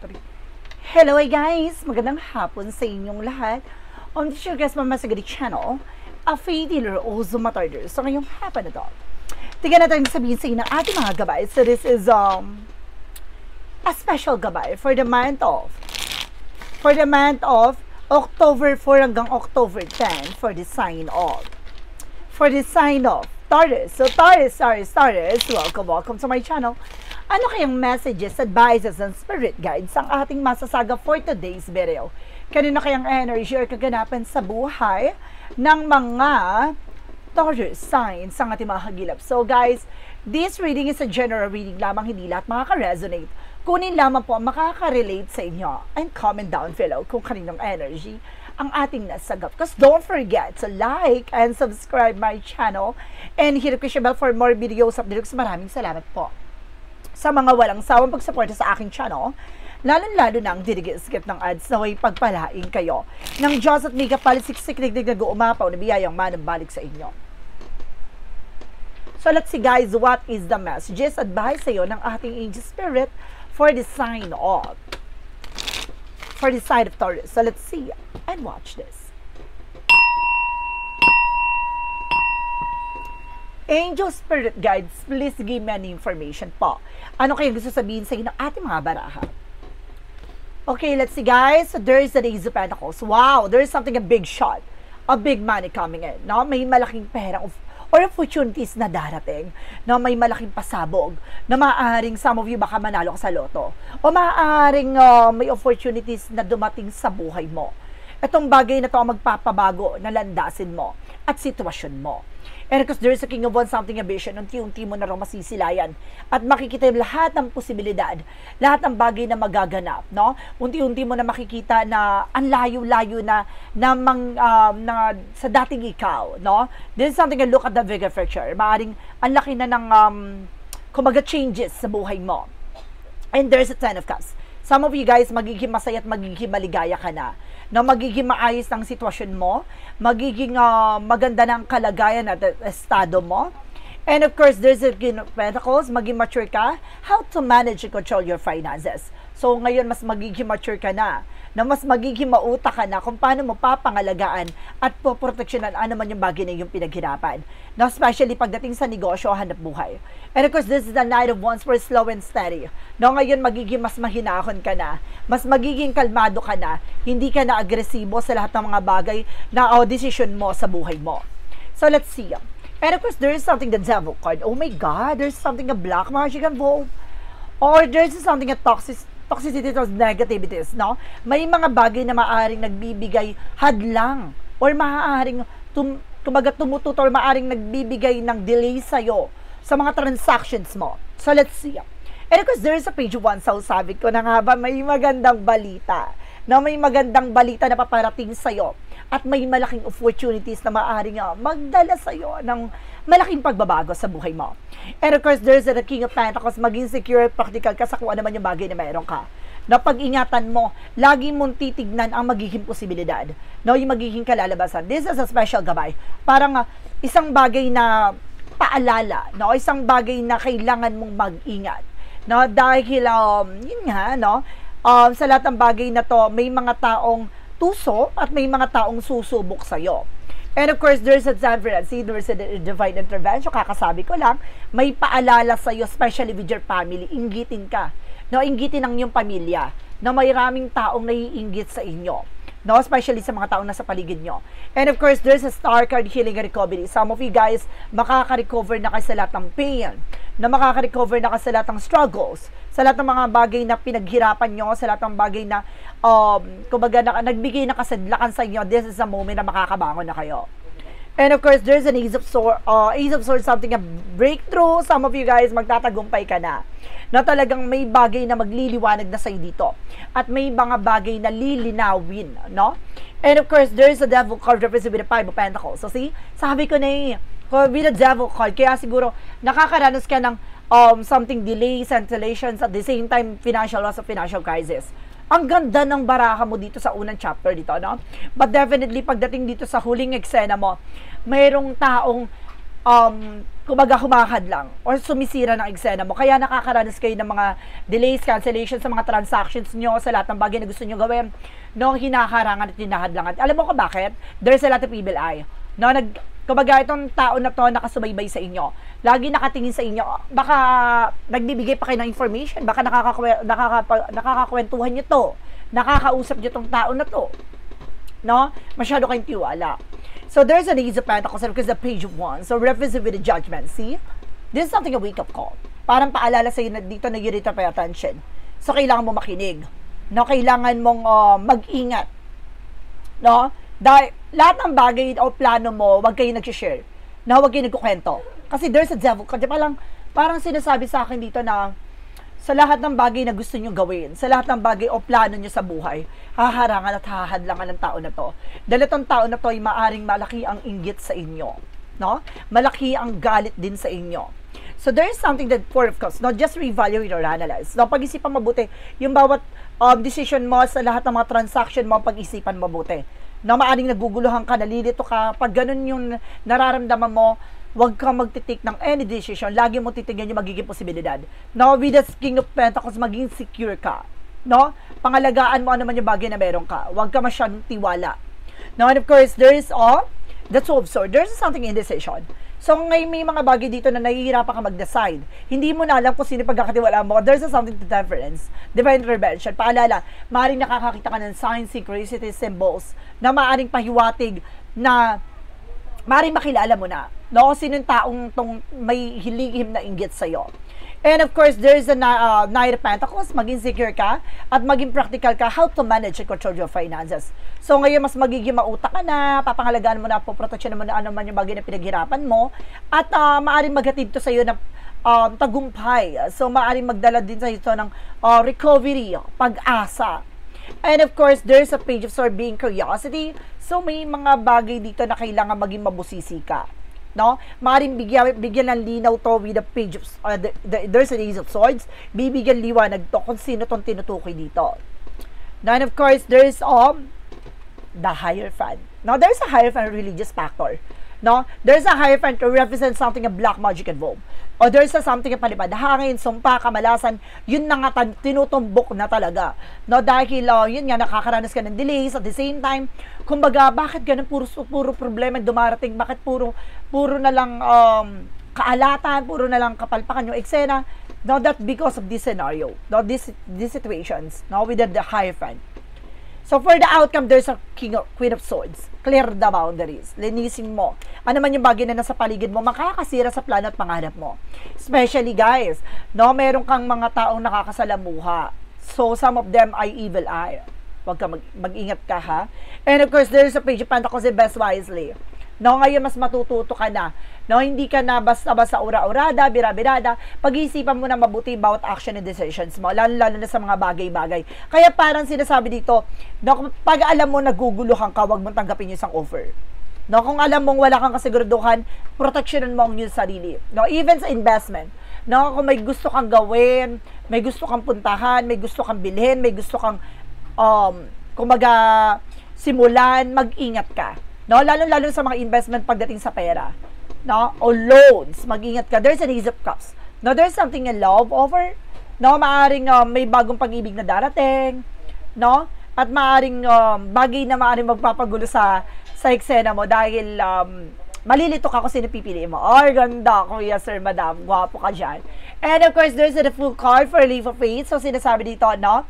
3. Hello guys! Magandang hapon sa inyong lahat. This is your guest, Mama Sagadi Channel, a faith healer o Zumatarder. So ngayong hapon na to, tignan natin sabihin sa inyo ng ating mga gabay. So this is a special gabay for the month of October 4 hanggang October 10 for the sign of Taurus. So Taurus, welcome to my channel. Ano kayang messages, advices, and spirit guides ang ating masasaga for today's video? Kanino kayang energy or kaganapan sa buhay ng mga Taurus signs ang ating mga hagilap? So guys, this reading is a general reading lamang, hindi lahat makaka-resonate. Kunin lamang po ang makaka-relate sa inyo and comment down below kung kaninong energy ang ating nasagap. Because don't forget to like and subscribe my channel and hit the bell for more videos updates. Maraming salamat po sa mga walang sawang pagsuporta sa aking channel, lalo-lalo na ang skip ng ads na way pagpalaing kayo ng Diyos at may kapalisiksik nag-uumapaw na biyayang manambalik sa inyo. So let's see guys, what is the messages, advice sa'yo ng ating angel spirit for the sign of Taurus. So let's see and watch this. Angel Spirit Guides, please give me an information po. Ano kayo gusto sabihin sa inyo ng ating mga baraha? Okay, let's see guys. So there is an Ace of Pentacles. Wow, there is something, a big shot. A big money coming in. No? May malaking pera or opportunities na darating. No? May malaking pasabog na maaaring some of you baka manalo ka sa loto. O maaaring may opportunities na dumating sa buhay mo. Itong bagay na to ang magpapabago na landasin mo at sitwasyon mo. And because there is a King of Wands, something a vision, unti-unti mo na rin masisilayan at makikita yung lahat ng posibilidad, lahat ng bagay na magaganap, no? Unti-unti mo na makikita na ang layo-layo na sa dating ikaw, no? This is something, a look at the bigger picture. Maaring ang laki na ng kumaga changes sa buhay mo. And there's a Ten of Cups. Some of you guys, magiging masaya at magiging maligaya ka na. Na magiging maayos ng sitwasyon mo, magiging maganda ng kalagayan at estado mo. And of course, there's a King of Pentacles, maging mature ka, how to manage and control your finances. So ngayon, mas magiging mature ka na mas magiging mauta ka na kung paano mo papangalagaan at poproteksyonan ano man yung bagay na yung pinaghirapan. Now, especially pagdating sa negosyo o hanap buhay. And of course, this is the Knight of Wands for slow and steady. No, ngayon magiging mas mahinahon ka na, mas magiging kalmado ka na, hindi ka na agresibo sa lahat ng mga bagay na decision mo sa buhay mo. So, let's see. And of course, there is something, the Devil card. Oh my God, there's something, a black magic involved. Or there's something, a toxicity or negativities, no? May mga bagay na maaaring nagbibigay hadlang or maaaring tumututor, maaaring nagbibigay ng delay sa'yo sa mga transactions mo. So, let's see. And of course, there is a Page of Wands. So, sabi ko na nga ba, may magandang balita. No? May magandang balita na paparating sa'yo. At may malaking opportunities na maaaring magdala sa'yo ng malaking pagbabago sa buhay mo. And of course, there's the King of Pentacles, maging secure, practical ka sa kung ano man yung bagay na mayroon ka. Na pag-ingatan mo, lagi mong titignan ang magiging posibilidad. No, yung magiging kalalabasan. This is a special gabay. Parang isang bagay na paalala, no? Isang bagay na kailangan mong mag-ingat. No, dahil yun nga, no? Sa lahat ng bagay na to, may mga taong tuso at may mga taong susubok sa'yo. And of course, there's a tendency, there's a divine intervention. Kakasabi ko lang, may paalala sa'yo, especially with your family. Inggitin ka. No, inggitin ang iyong pamilya na may raming taong naiinggit sa inyo. No, especially sa mga taong nasa paligid nyo. And of course, there's a Star card, healing and recovery. Some of you guys, makaka-recover na kayo sa lahat ng pain, na makaka-recover na kayo sa lahat ng struggles, sa lahat ng mga bagay na pinaghirapan nyo, sa lahat ng bagay na kumbaga nagbigay na kasadlakan sa inyo. This is a moment na makakabangon na kayo. And of course, there's an Ace of Swords, something, a breakthrough. Some of you guys, magtatagumpay ka na talagang may bagay na magliliwanag na sa'yo dito. At may mga bagay na lilinawin, no? And of course, there's a Devil card represented with the Five of Pentacles. So see, sabi ko na with the Devil card, kaya siguro nakakaranas ka ng something delays, cancellations, at the same time, financial loss of financial crisis. Ang ganda ng baraha mo dito sa unang chapter dito, no? But definitely, pagdating dito sa huling eksena mo, mayroong taong kumbaga humahad lang or sumisira ng eksena mo. Kaya nakakaranas kayo ng mga delays, cancellations sa mga transactions nyo, sa lahat ng bagay na gusto nyo gawin, no, hinakarangan at hinahadlangan. Alam mo kung bakit? There's a lot of evil eye. No, kumbaga itong tao na to nakasubaybay sa inyo. Lagi nakatingin sa inyo. Baka nagbibigay pa kayo ng information. Baka nakakakwentuhan nyo to. Nakakausap nyo tong tao na to. No? Masyado kayong tiwala. So there's an Ace of Pentacles because the Page of Wands. So represent with the Judgment. See? This is something a wake-up call. Parang paalala sa'yo na dito na you need to pay attention. So kailangan mo makinig. No? Kailangan mong mag-ingat. No? Dahil lahat ng bagay o plano mo, wag kayo nag-share. No? Wag kayo nagkukwento. Kasi there's a devil. Kasi parang sinasabi sa akin dito na sa lahat ng bagay na gusto nyo gawin, sa lahat ng bagay o plano nyo sa buhay, haharangan at hahadlangan ng tao na to. Dahil itong tao na to ay maaring malaki ang inggit sa inyo. No? Malaki ang galit din sa inyo. So there is something that, for of course, no, just reevaluate or analyze. No, pag-isipan mabuti. Yung bawat decision mo sa lahat ng mga transaction mo, pag-isipan mabuti. No, maaring naguguluhan ka, nalilito ka. Pag ganun yung nararamdaman mo, huwag kang magtitik ng any decision. Lagi mo titignan yung magiging posibilidad. No, with the King of Pentacles, maging secure ka. No? Pangalagaan mo ano man yung bagay na meron ka. Huwag ka masyadong tiwala. No, and of course, there is the Two of Swords. There's something indecision. So, ngayon may mga bagay dito na nahihirapan ka mag-decide. Hindi mo na alam kung sino pagkakatiwalaan mo. There's something to difference. Divine intervention. Paalala, maaaring nakakakita ka ng signs, synchronicities, symbols na maaaring pahiwatig na maaaring makilala mo na. No? Sino yung taong may hilihim na inggit sa'yo. And of course, there's a Knight of Pentacles. Maging secure ka at maging practical ka how to manage and control your finances. So ngayon, mas magiging mautak ka na, papangalagaan mo na, poproteksyon mo na ano man yung bagay na pinaghirapan mo, at maaaring maghatid to sa'yo ng tagumpay. So maaaring magdala din sa'yo ito ng recovery, pag-asa. And of course, there's a Page of Swords being curiosity. So may mga bagay dito na kailangan maging mabusisi ka. No? Maaaring bigyan ng linaw to with the Page of there's an Ace of Swords. Bibigyan liwanag to kung sino tong tinutukoy dito. Then of course, there's the Hierophant. Now, there's a Hierophant religious factor. No? There's a Hierophant to represent something of black magic involved. O there's a something of palipad, hangin, sumpa, kamalasan, yun na nga tinutumbok na talaga. No? Dahil yun nga, nakakaranas ka ng delays at the same time, kumbaga, bakit ganun puro problema dumarating? Bakit puro na lang kaalatan, puro na lang kapalpakan yung eksena? No, that because of this scenario. No, these situations, no, with the Hierophant. So, for the outcome, there's a Queen of Swords. Clear the boundaries. Linisin mo. Ano man yung bagay na nasa paligid mo, makakasira sa plano at pangarap mo. Especially, guys, no, meron kang mga taong nakakasalamuha. So, some of them ay evil eye. Huwag ka mag-ingat ka, ha? And of course, there's a Page of Pentacles, invest wisely. No, ngayon mas matututo ka na. No, hindi ka na basta-basta ura-urada, bira-birada. Pag-iisipan mo na mabuti bawat action and decisions mo, lalo na sa mga bagay-bagay. Kaya parang sinasabi dito, no, pag alam mo naguguluhan ka, huwag mong tanggapin yung isang offer. No, kung alam mong wala kang kasiguraduhan, proteksyonan mo ang iyong sarili. No, even sa investment. No, kung may gusto kang gawin, may gusto kang puntahan, may gusto kang bilhin, may gusto kang kumaga simulan, mag-ingat ka. No, lalo sa mga investment pagdating sa pera. No, o loans, mag-ingat ka. There's an Ace of Cups. No, there's something in love over. No, maaring may bagong pag-ibig na darating. No, at maaring bagay na maaring magpapagulo sa eksena mo dahil malilito ka kung sino pipiliin mo. Oh, ganda, kuya, sir, madam, gwapo ka dyan. And of course, there's a full card for a leap of faith. So, sinasabi dito, no,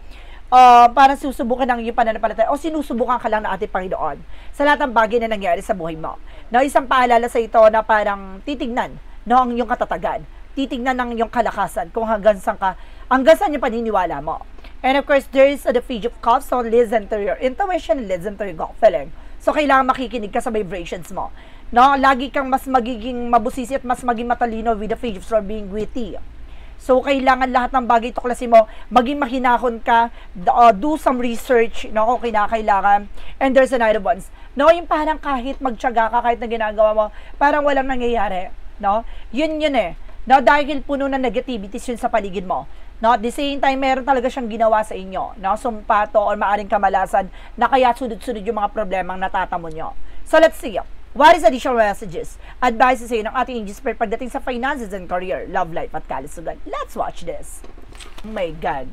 parang susubukan ng iyong pananampalataya o sinusubukan ka lang na ating Panginoon sa lahat ng bagay na nangyari sa buhay mo. No, isang paalala sa ito na parang titignan, no, ang iyong katatagan. Titignan ng iyong kalakasan kung hanggang saan yung paniniwala mo. And of course, there is the Page of Cups. So, listen to your intuition, listen to your gut feeling. So, kailangan makikinig ka sa vibrations mo. No, lagi kang mas magiging mabusisi at mas maging matalino with the Page of Swords being witty. So, kailangan lahat ng bagay tuklasin mo, maging mahinahon ka, do some research, no, kung kinakailangan. And there's a Knight of Wands. No, yung parang kahit magtiyaga ka, kahit na ginagawa mo, parang walang nangyayari. No? Yun eh. No, dahil puno ng negativities yun sa paligid mo. No, at the same time, meron talaga siyang ginawa sa inyo. No, sumpato or maaring kamalasan na kaya sunod-sunod yung mga problemang natatamon nyo. So, let's see. What is additional messages? Advice sa iyo ng ating angel spirit pagdating sa finances and career, love life at kalusugan. Let's watch this. Oh my God.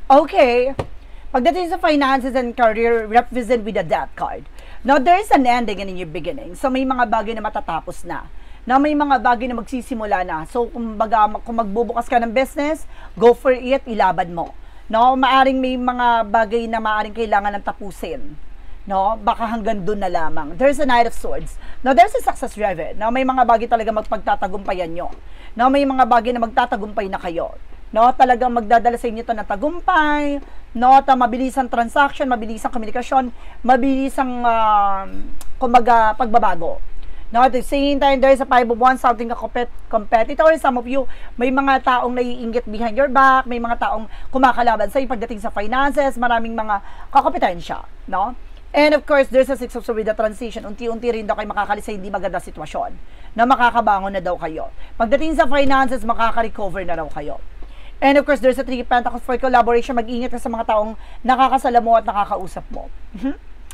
Okay. Pagdating sa finances and career, represent with the death card. Now, there is an ending and a new beginning. So, may mga bagay na matatapos na. Now, may mga bagay na magsisimula na. So, kung magbubukas ka ng business, go for it, ilaban mo. No, maaring may mga bagay na maaring kailangan ng tapusin. No, baka hanggang doon na lamang. There's a Knight of Swords. Now, there's a success driven. Now, may mga bagay talaga magpagtatagumpayan nyo. Now, may mga bagay na magtatagumpay na kayo. No, talagang magdadala sa inyo ito ng tagumpay, no, mabilisang transaction, mabilisang komunikasyon, mabilisang kumbaga pagbabago. No, at the same time, there is a 5 of Wands, something a competitor. Some of you, may mga taong naiinggit behind your back, may mga taong kumakalaban sa iyo pagdating sa finances, maraming mga kakompetensya, no? And of course, there's a 6 of Swords with the transition. Unti-unti rin daw kayo makakalis sa hindi maganda sitwasyon, na makakabangon na daw kayo. Pagdating sa finances, makaka-recover na daw kayo. And of course, there's a 3 of Pentacles for collaboration. Mag-ingat ka sa mga taong nakakasala mo at nakakausap mo.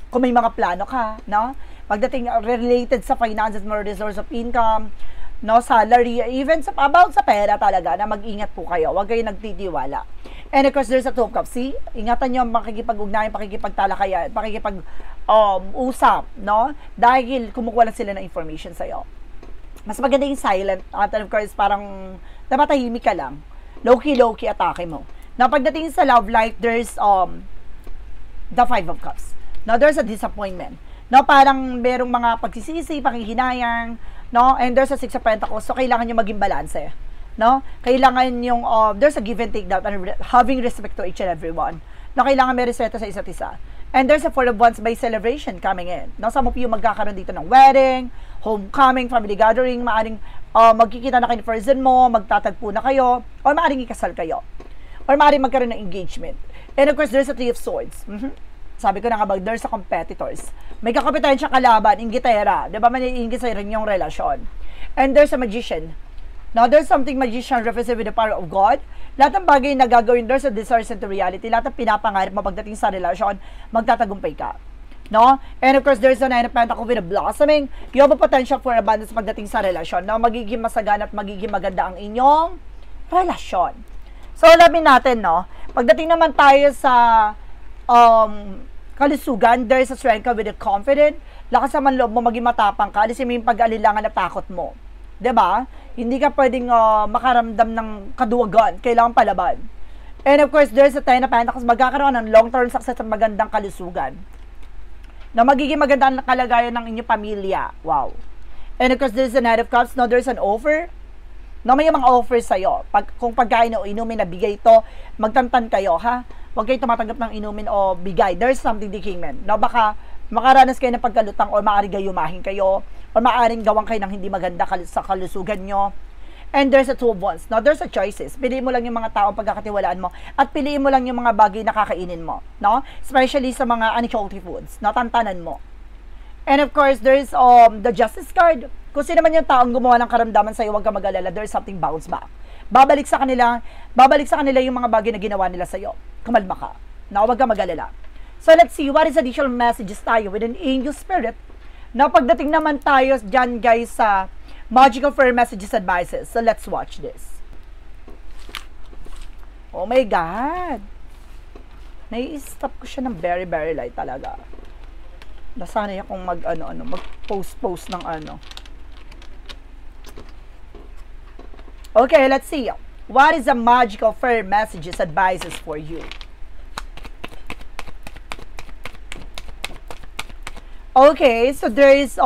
Kung may mga plano ka, no? Pagdating related sa finances mo, resource of income, no, salary, even about sa pera talaga, na mag-ingat po kayo. Huwag kayo nagtitiwala. And of course, there's a 2 of Cups. See? Ingatan nyo makikipag-ugnayan, pakikipagtalakayan, pakikipag-usap, no? Dahil kumukuha lang sila ng information sa'yo. Mas maganda yung silent. At of course, parang napatahimik ka lang. Low-key atake mo. Now, pagdating sa love life, there's the 5 of Cups. Now, there's a disappointment. Now, parang merong mga pagsisisi, panghihinayang, no? And there's a 6 of Pentacles. So, kailangan nyo maging balanse. No? Kailangan yung, there's a give and take that, and having respect to each and everyone. No, kailangan may respeto sa isa't isa. And there's a 4 of Wands by celebration coming in. No, some of you magkakaroon dito ng wedding, homecoming, family gathering, maaring magkikita na kayo ni person mo, magtatagpo na kayo, or maaring ikasal kayo, or maaring magkaroon ng engagement. And of course, there's a 3 of Swords. Sabi ko na nga, there's a competitors. May kakompetensya kalaban, inggitera. Diba, maniinggit sa rin yung relasyon. And there's a magician. Now, there's something magician represent with the power of God. Lahat ng bagay na gagawin, there's a desire into reality. Lahat ng pinapangarap mo pagdating sa relasyon, magtatagumpay ka. No? And of course, there's a 9 of Pentacles with a blossoming. You have a potential for abundance pagdating sa relasyon. No? Magiging masagana at magiging maganda ang inyong relasyon. So, alamin natin, no? Pagdating naman tayo sa kalusugan, there's a strength with a confident. Lakas naman loob mo, maging matapang ka. Alisin mo yung pag-alilangan at takot mo. Diba? Hindi ka pwedeng makaramdam ng kaduwagan. Kailangan palaban. And of course, there's a 10 of Pentacles. Magkakaroon ng long-term success at magandang kalusugan. Na magiging maganda ang kalagayan ng inyong pamilya. Wow. And of course, there's a Knight of Cups. No, there's an offer. No, may mga offer sa'yo. Kung pagkain o inumin na bigay ito, magtantan kayo, ha? Huwag kayo tumatanggap ng inumin o bigay. There's something that came in. No, baka makaranas kayo ng pagkalutang o maaring gayumahin kayo o maaring gawang kayo ng hindi maganda sa kalusugan nyo. And there's a 2 of Wands. Now, there's a choices. Piliin mo lang yung mga taong pagkakatiwalaan mo at piliin mo lang yung mga bagay na kakainin mo. No? Especially sa mga unhealthy foods. No? Tantanan mo. And of course, there's the Justice card. Kung sino man yung taong gumawa ng karamdaman sa'yo, huwag ka mag-alala. There's something bounce back. Babalik sa kanila yung mga bagay na ginawa nila sa'yo. Kumalma ka. No? Huwag ka mag-alala. So, let's see. What is additional messages tayo with an angel spirit? Now, pagdating naman tayo dyan, guys, sa magical fairy messages advices. So, let's watch this. Oh my God. Nai-stop ko siya ng very, very light talaga. Nasanay akong mag-post ng ano. Okay, let's see. What is the magical fairy messages advices for you? Okay, so there is,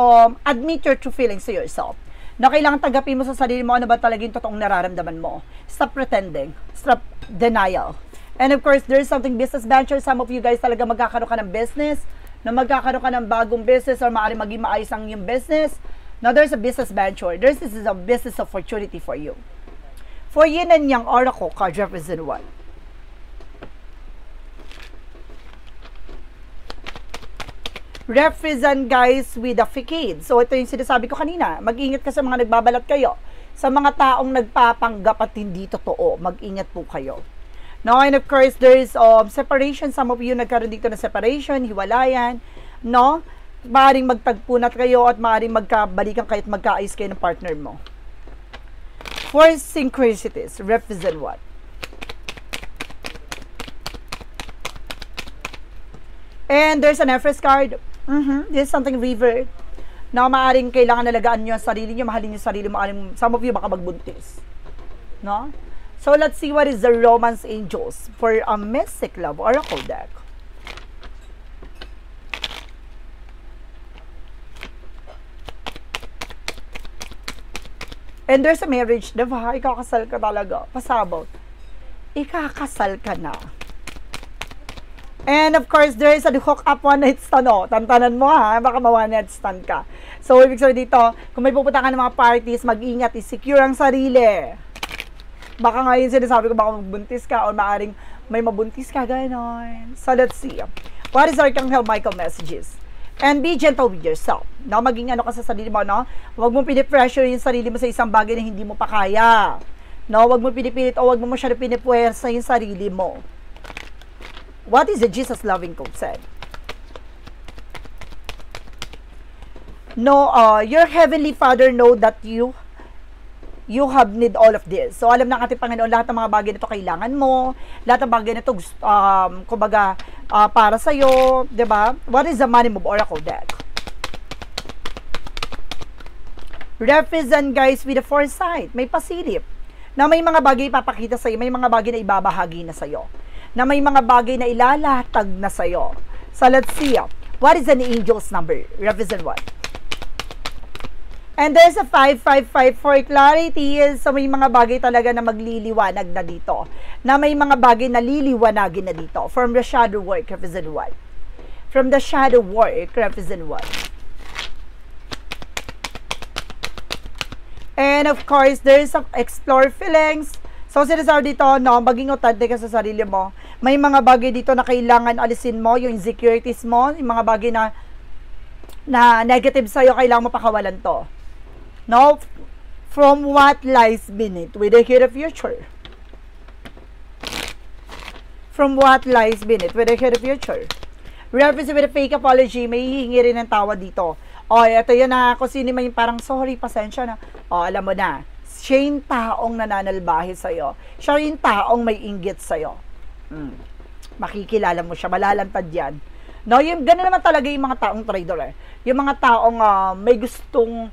admit your true feelings to yourself. Na kailangan tanggapin mo sa sarili mo ano ba talaga yung totoong nararamdaman mo. Stop pretending. Stop denial. And of course, there's something business venture. Some of you guys talaga magkakaroon ka ng business, na magkakaroon ka ng bagong business or maaaring maging maayos ang yung business. Now, there's a business venture. This is a business opportunity for you. For Yin and Yang Oracle card represent what? Represent guys with a facade. So ito yung sinasabi ko kanina. Mag-ingat ka sa mga nagbabalat kayo. Sa mga taong nagpapanggap at hindi totoo. Mag-ingat po kayo. No, and of course, there is separation. Some of you nagkaroon dito na separation, hiwalayan. No? Maaring magtagpo na kayo at maaring magkabalikan kayo at magkaayos kayo ng partner mo. For synchronicities, represent what? And there's an Empress card. This is something revert. Na maaaring kailangan nalagaan nyo ang sarili nyo, mahalin nyo sarili mo. Some of you baka magbuntis. No? So let's see what is the Romance Angels for a Mystic Love Oracle deck. And there's a marriage, diba? Ikakasal ka talaga. Pasabot. Ikakasal ka na. And of course, there is a hook up one night stand. Tantanan mo ha, baka ma-one night stand ka. So, ibig sabihin dito, kung may pupunta ka ng mga parties, mag-ingat, i-secure ang sarili. Baka ngayon sinasabi ko, baka magbuntis ka or maaring may mabuntis ka, gano'n. So, let's see. What is Archangel Michael messages? And be gentle with yourself. No, maging ano ka sa sarili mo, no? Huwag mo pinipressure yung sarili mo sa isang bagay na hindi mo pa kaya. No, huwag mo pinipilit o huwag mo masyado pinipuwersa yung sarili mo. What is the Jesus loving code said? No, your heavenly Father know that you have need all of this. So, alam ng ating Panginoon, lahat ng mga bagay na ito kailangan mo, lahat ng bagay na ito, kumbaga, para sa'yo, diba? What is the Money Move Oracle deck? Represent guys with a foresight. May pasilip. Na may mga bagay ipapakita sa'yo, may mga bagay na ibabahagi na sa'yo. Na may mga bagay na ilalatag na sa'yo. So, let's see. What is an angel's number? Represent what? And there's a 555 for clarity. So, may mga bagay talaga na magliliwanag na dito. Na may mga bagay na liliwanagin na dito. From the shadow work, represent what? From the shadow work, represent what? And of course, there's some explore feelings. So, sinasabi dito, no, maging authentic ka sa sarili mo. May mga bagay dito na kailangan alisin mo, yung insecurities mo, yung mga bagay na negative sa'yo, kailangan mo pakawalan to. No? From what lies beneath with the hidden future. From what lies beneath with the hidden future. Reference with a fake apology, may hihingi rin ng tawa dito. O, ito yun na, kung sino may parang, sorry, pasensya na. O, alam mo na. Siya yung taong nananalbahe sa'yo. Siya yung taong may inggit sa'yo. Makikilala mo siya, malalantad yan. No, yung gano'n naman talaga yung mga taong traidor. Yung mga taong may gustong,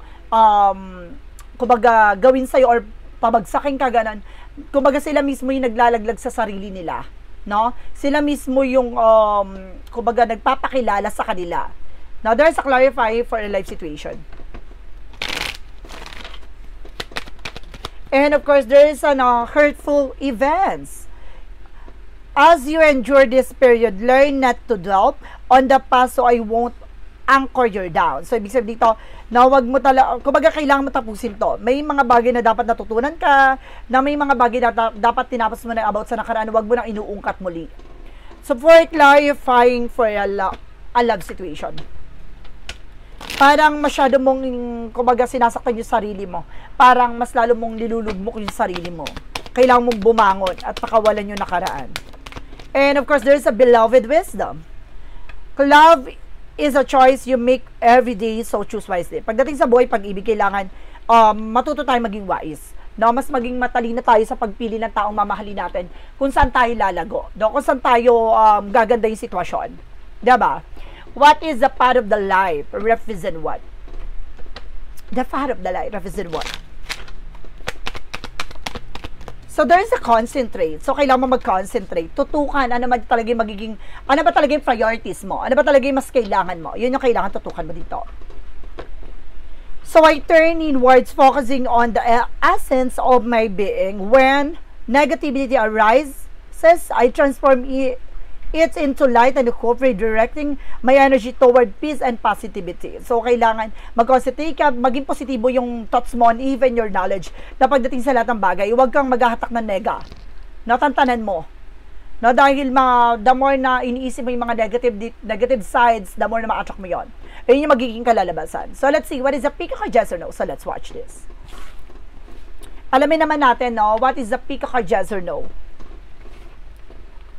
kumbaga, gawin sa'yo or pabagsakin ka gano'n. Kumbaga sila mismo yung naglalaglag sa sarili nila. No? Sila mismo yung, kumbaga, nagpapakilala sa kanila. Now, there's a clarify for a life situation. And of course, there is hurtful events. As you endure this period, learn not to dwell on the past so I won't anchor you down. So, ibig sabihin dito, na wag mo talaga, kumbaga kailangan mo tapusin to. May mga bagay na dapat natutunan ka, na may mga bagay na dapat tinapos mo na about sa nakaraan, wag mo nang inuungkat muli. So, for clarifying for a love situation. Parang masyado mong, kumbaga, sinasaktan yung sarili mo. Parang mas lalo mong nilulugmok yung sarili mo. Kailangan mong bumangon at pakawalan yung nakaraan. And of course, there's a beloved wisdom. Love is a choice you make every day, so choose wisely. Pagdating sa buhay, pag-ibig, kailangan matuto tayo maging wise. No, mas maging matalino tayo sa pagpili ng taong mamahalin natin kung saan tayo lalago. No, kung saan tayo gaganda yung sitwasyon. Diba? What is the path of the life? Represent what? The path of the life represent what? So, there's a concentrate. So, kailangan mo mag-concentrate. Tutukan, ano ba talaga yung magiging, ano ba talaga yung priorities mo? Ano ba talaga yung mas kailangan mo? Yun yung kailangan tutukan mo dito. So, I turn inwards, focusing on the essence of my being. When negativity arises, I transform it into light and hope, redirecting my energy toward peace and positivity. So, kailangan mag-concentrate ka, maging positibo yung thoughts mo and even your knowledge na pagdating sa lahat ng bagay, huwag kang maghahatak ng nega. Natantanan mo. No, dahil the more na iniisip mo yung mga negative sides, the more na ma-attract mo yon. Ayun yung magiging kalalabasan. So, let's see, what is the pick card, yes or no? So, let's watch this. Alamin naman natin, no, what is the pick card, yes or no?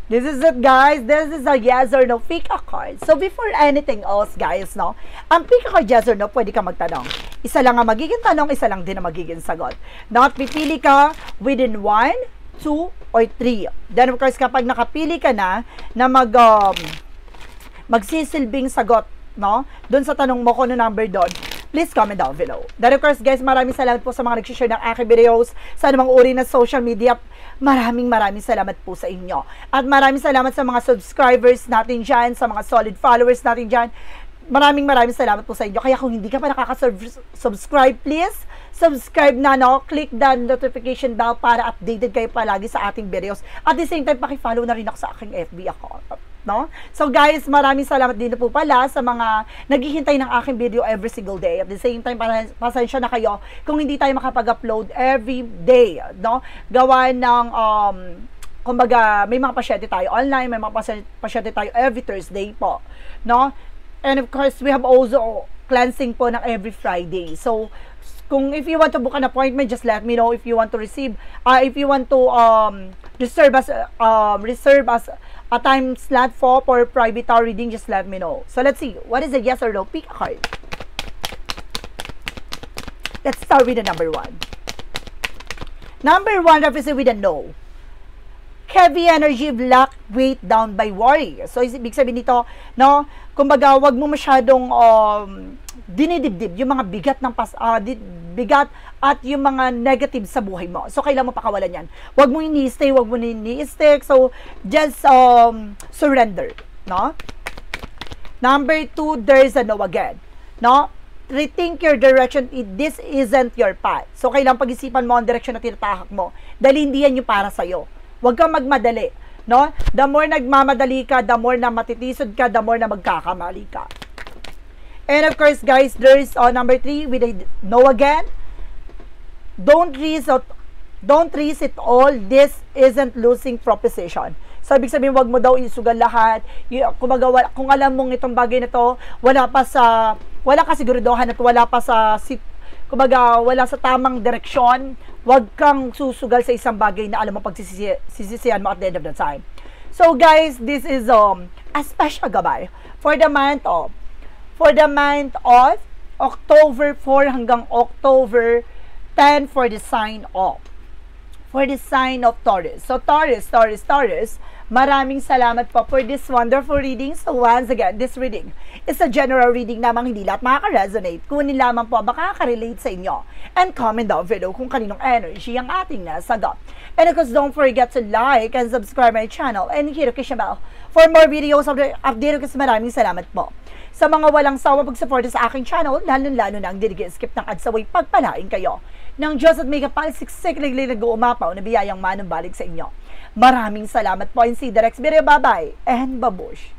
This is it, guys. This is a yes or no pick a card. So, before anything else, guys, no, ang pick a card, yes or no, pwede ka magtanong. Isa lang ang magiging tanong, isa lang din ang magiging sagot. Not pipili ka within 1, 2, or 3. Then, of course, kapag nakapili ka na magsisilbing sagot, no, doon sa tanong mo kung ano number doon, please comment down below. Then, of course, guys, maraming salamat po sa mga nag-share ng aking videos sa anumang uri na social media. Maraming salamat po sa inyo. At maraming salamat sa mga subscribers natin dyan, sa mga solid followers natin dyan. Maraming salamat po sa inyo. Kaya kung hindi ka pa nakaka-subscribe, please, subscribe na, no? Click the notification bell para updated kayo palagi sa ating videos. At the same time, paki-follow na rin ako sa aking FB account, no? So guys, maraming salamat din po pala sa mga naghihintay ng aking video every single day. At the same time, pasensya na kayo kung hindi tayo makapag-upload every day, no? Gawa ng kumbaga, may mga pasyente tayo online, may mga pasyente tayo every Thursday po, no? And of course, we have also cleansing po ng every Friday. So, if you want to book an appointment, just let me know. If you want to if you want to reserve as a time slot for private tarot reading, just let me know. So, let's see. What is a yes or no? Pick a card. Let's start with the number 1. Number 1 represents with a no. Heavy energy, black, weight down by worry. So, ibig sabihin nito, no, kumbaga, wag mo masyadong dinidibdib yung mga bigat ng bigat at yung mga negative sa buhay mo. So, kailangan mo pakawalan yan. Wag mo ini-stay, wag mo ini-stick. So, just surrender, no? Number 2, there is a no again, no? Rethink your direction. This isn't your path. So, kailangan pag-isipan mo ang direction na tinatahak mo. Dahil hindi yan yung para sa'yo. Huwag kang magmadali, no? The more nagmamadali ka, the more na matitisod ka, the more na magkakamali ka. And of course, guys, there's number 3 with a no again. Don't risk it all. This isn't losing proposition. So, ibig sabihin, wag mo daw isugal lahat. Kung alam mong itong bagay na to, wala ka siguraduhan at wala sa tamang direksyon, wag kang susugal sa isang bagay na alam mo pagsisisihan mo at the end of the time. So guys, this is a special gabay for the month of October 4 hanggang October 10 for the sign of Taurus. So Taurus, maraming salamat po for this wonderful reading. So once again, this reading is a general reading namang hindi lahat makaka-resonate. Kunin lamang po makaka-relate sa inyo. And comment down below kung kaninong energy ang ating nasagot. And of course, don't forget to like and subscribe my channel and hit the notification bell for more videos of the update. Kasi maraming salamat po sa mga walang sawa pag-support sa aking channel, lalo-lalo na ang skip ng ads away, pagpalain kayo ng Diyos at may kapal-siksik nag-uumapaw na biyayang manumbalik sa inyo. Maraming salamat po and see the next video. Bye-bye and babush!